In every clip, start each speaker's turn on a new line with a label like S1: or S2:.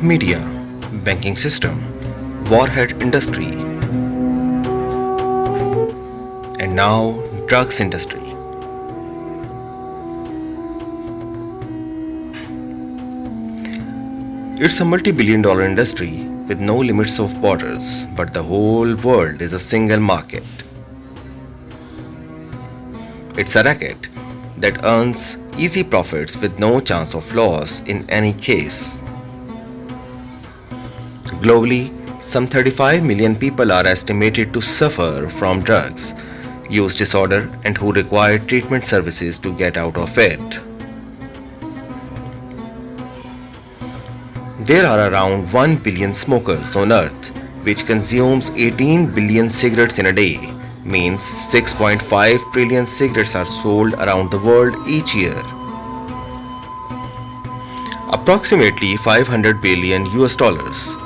S1: media, banking system, warhead industry, and now drugs industry. It's a multi-billion-dollar industry with no limits of borders, but the whole world is a single market. It's a racket that earns easy profits with no chance of loss in any case. Globally, some 35 million people are estimated to suffer from drugs use disorder and who require treatment services to get out of it. There are around 1 billion smokers on earth, which consumes 18 billion cigarettes in a day, means 6.5 trillion cigarettes are sold around the world each year. Approximately 500 billion US dollars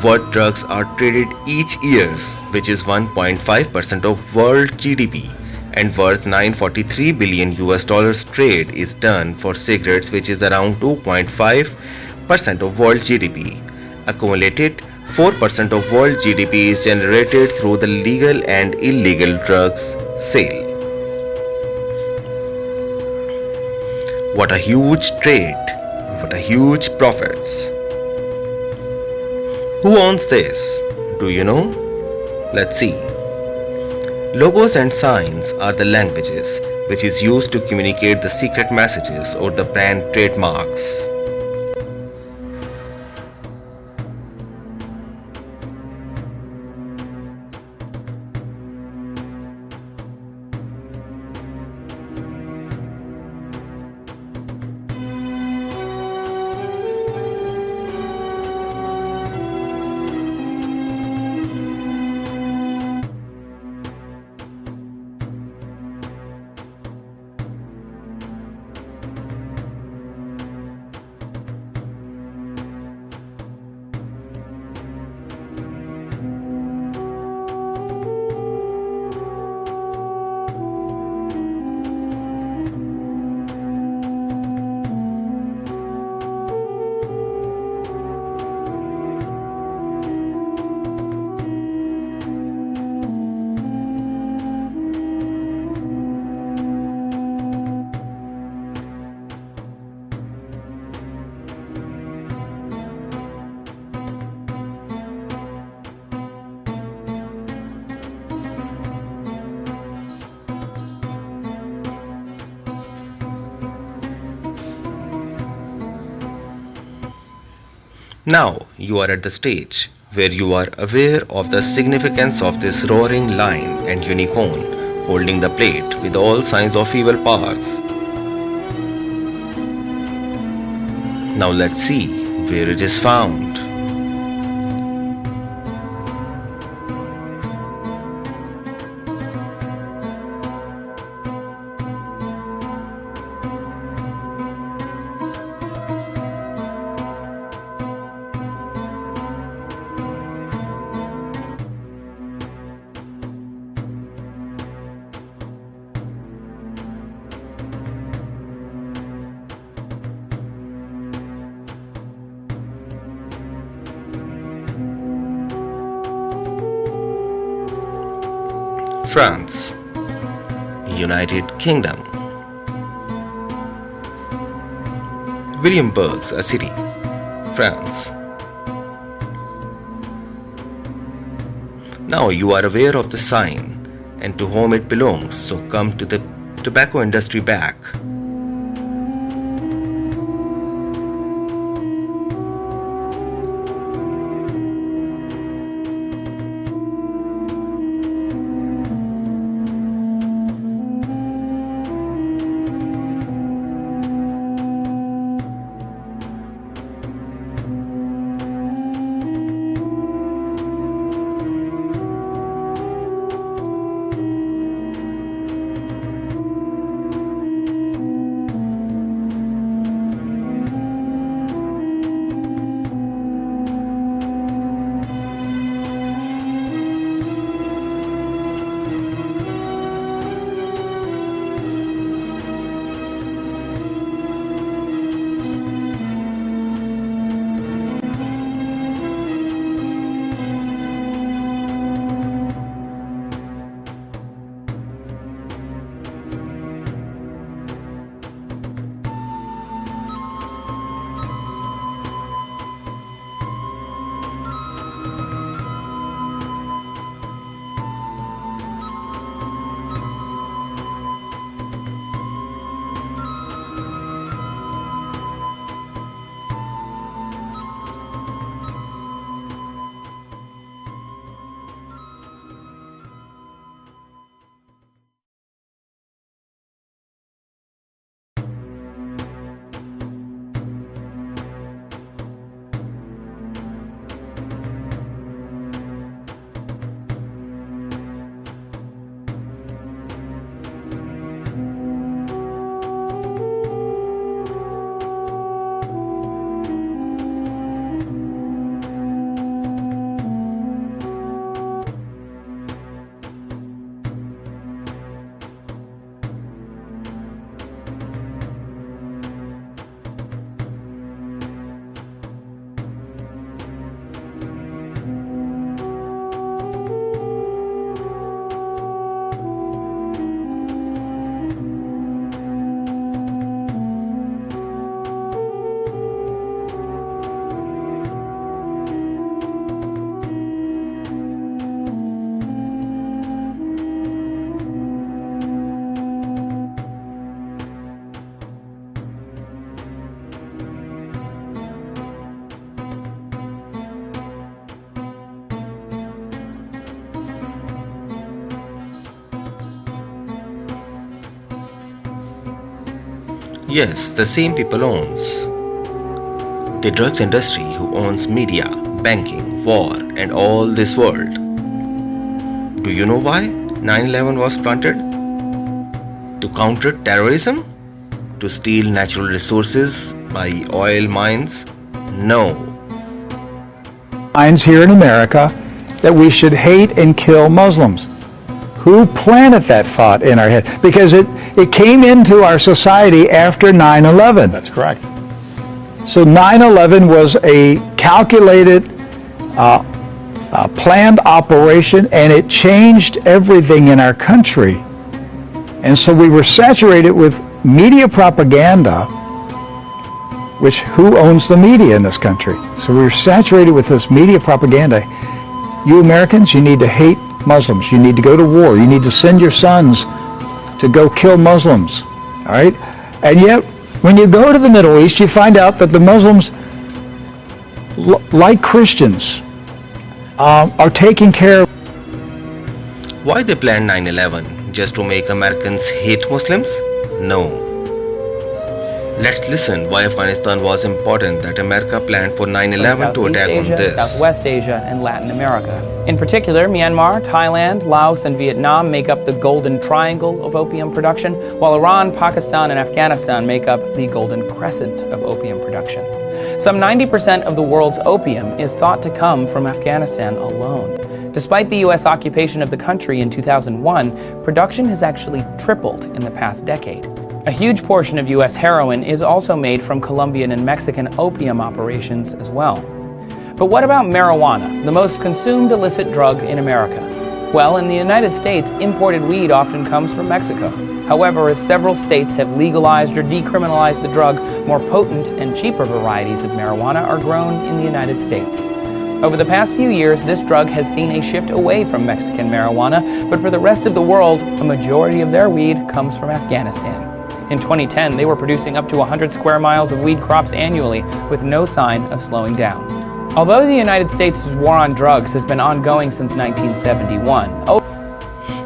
S1: worth drugs are traded each year, which is 1.5% of world GDP, and worth 943 billion US dollars trade is done for cigarettes, which is around 2.5% of world GDP. Accumulated 4% of world GDP is generated through the legal and illegal drugs sale. What a huge trade! What a huge profits! Who owns this? Do you know? Let's see. Logos and signs are the languages which is used to communicate the secret messages or the brand trademarks. Now you are at the stage where you are aware of the significance of this roaring lion and unicorn holding the plate with all signs of evil powers. Now let's see where it is found. France, United Kingdom. Williamsburg, a city, France. Now you are aware of the sign and to whom it belongs, so come to the tobacco industry back. Yes, the same people owns the drugs industry who owns media, banking, war and all this world. Do you know why 9/11 was planted? To counter terrorism? To steal natural resources by oil mines? No.
S2: Minds here in America that we should hate and kill Muslims. Who planted that thought in our head? Because it came into our society after 9/11.
S3: That's correct.
S2: So 9/11 was a calculated, planned operation, and it changed everything in our country. And so we were saturated with media propaganda, which who owns the media in this country? So we were saturated with this media propaganda. You Americans, you need to hate Muslims. You need to go to war. You need to send your sons to go kill Muslims. All right? And yet, when you go to the Middle East, you find out that the Muslims, like Christians, are taking care of.
S1: Why they planned 9/11? Just to make Americans hate Muslims? No. Let's listen why Afghanistan was important that America planned for 9/11 to attack on this.
S4: Southwest Asia, and Latin America. In particular, Myanmar, Thailand, Laos, and Vietnam make up the Golden Triangle of opium production, while Iran, Pakistan, and Afghanistan make up the Golden Crescent of opium production. Some 90% of the world's opium is thought to come from Afghanistan alone. Despite the U.S. occupation of the country in 2001, production has actually tripled in the past decade. A huge portion of U.S. heroin is also made from Colombian and Mexican opium operations as well. But what about marijuana, the most consumed illicit drug in America? Well, in the United States, imported weed often comes from Mexico. However, as several states have legalized or decriminalized the drug, more potent and cheaper varieties of marijuana are grown in the United States. Over the past few years, this drug has seen a shift away from Mexican marijuana, but for the rest of the world, a majority of their weed comes from Afghanistan. In 2010, they were producing up to 100 square miles of weed crops annually, with no sign of slowing down. Although the United States' war on drugs has been ongoing since 1971,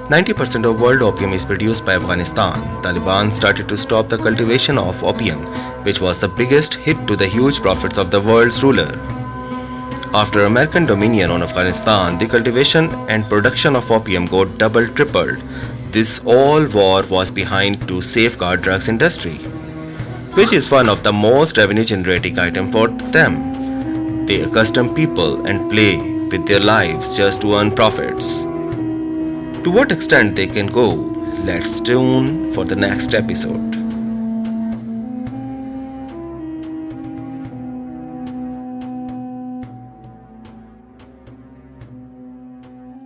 S1: 90% of world opium is produced by Afghanistan. Taliban started to stop the cultivation of opium, which was the biggest hit to the huge profits of the world's ruler. After American dominion on Afghanistan, the cultivation and production of opium got tripled. This all war was behind to safeguard drugs industry, which is one of the most revenue generating item for them. They accustom people and play with their lives just to earn profits. To what extent they can go, let's tune for the next episode.